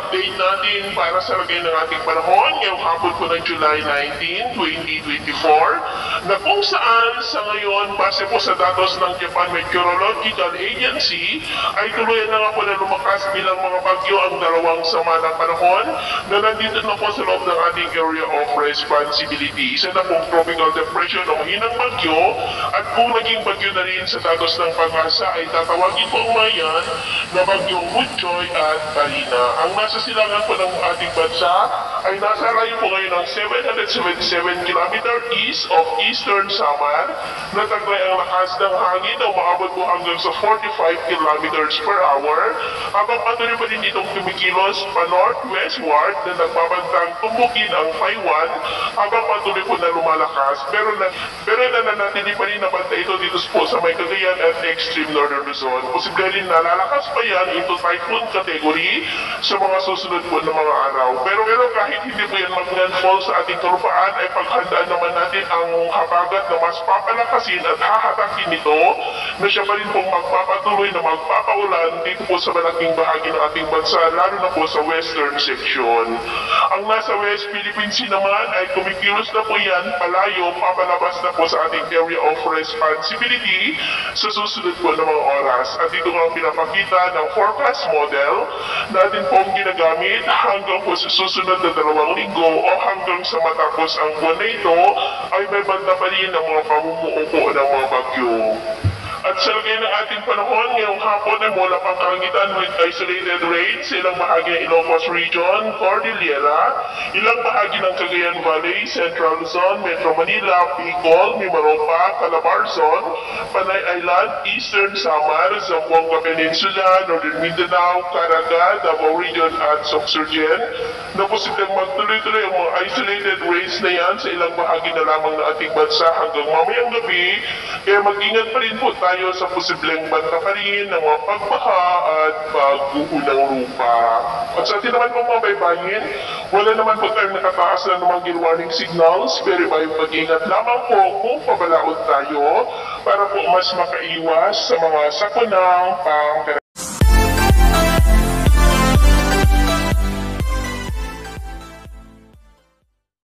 update natin para sa lagay ng ating panahon ngayong hapon po ng July 19, 2024 na kung saan sa ngayon base po sa datos ng Japan Meteorological Agency ay tuluyan na nga po na lumakas bilang mga bagyo ang dalawang sama ng panahon na nandito na po sa loob ng ating area of responsibility. Isa na pong tropical depression o mahinang bagyo at kung naging bagyo na rin sa datos ng pag-asa ay tatawagin po ang mga yan na bagyong Mutchoy at Karina. Ang nasa silangan po ng ating bansa ay nasa layo po ngayon ng 777 km east of Eastern Samar na taglay ang lakas ng hangin na umaabot po hanggang sa 45 km per hour habang patuloy pa din itong tumikilos pa northwestward na nagbabantang tumbukin ang Taiwan habang patuloy po na lumalakas pero nananatili pa rin na banta ito dito po sa may Cagayan at extreme northern Luzon. Posible rin na lalakas pa yan into typhoon category sa mga susunod po na mga araw. Pero kahit hindi po yan mag-landfall sa ating kalupaan ay paghandaan naman natin ang habagat na mas papalakasin at hahatakin nito na siya pa rin pong magpapatuloy na magpapaulan dito po sa malaking bahagi ng ating bansa lalo na po sa western section. Ang nasa West Philippine Sea naman ay kumikilos na po yan palayo, papalabas na po sa ating area of responsibility sa susunod po na mga oras. At ito nga ang pinapakita ng forecast model natin pong ginagamit hanggang po sa susunod na 2 linggo o hanggang sa matapos ang buwan na ito ay may banda pa rin ang mga pamumuo po ng mga bagyo. At sa lagay ng ating panahon, ngayong hapon ay mula pang kalangitan with isolated rains sa ilang bahagi ng Ilocos Region, Cordillera, ilang bahagi ng Cagayan Valley, Central Luzon, Metro Manila, Bicol, Mimaropa, Calabarzon, Panay Island, Eastern Samar, Zamboanga Peninsula, Northern Mindanao, Caraga, Davao Region at Sorsogon, na posibleng magtuloy-tuloy ang mga isolated rains na yan sa ilang bahagi na lamang ng ating bansa hanggang mamayang gabi, kaya mag-ingat pa rin po tayo sa posibleng banta pa rin ng mga pagbaha at pagguho ng lupa. At sa atin naman po mga baybayin, wala naman po tayong nakataas na namang warning signals, pero mag-ingat lamang po kung pabalaod tayo para po mas makaiwas sa mga sakunang pang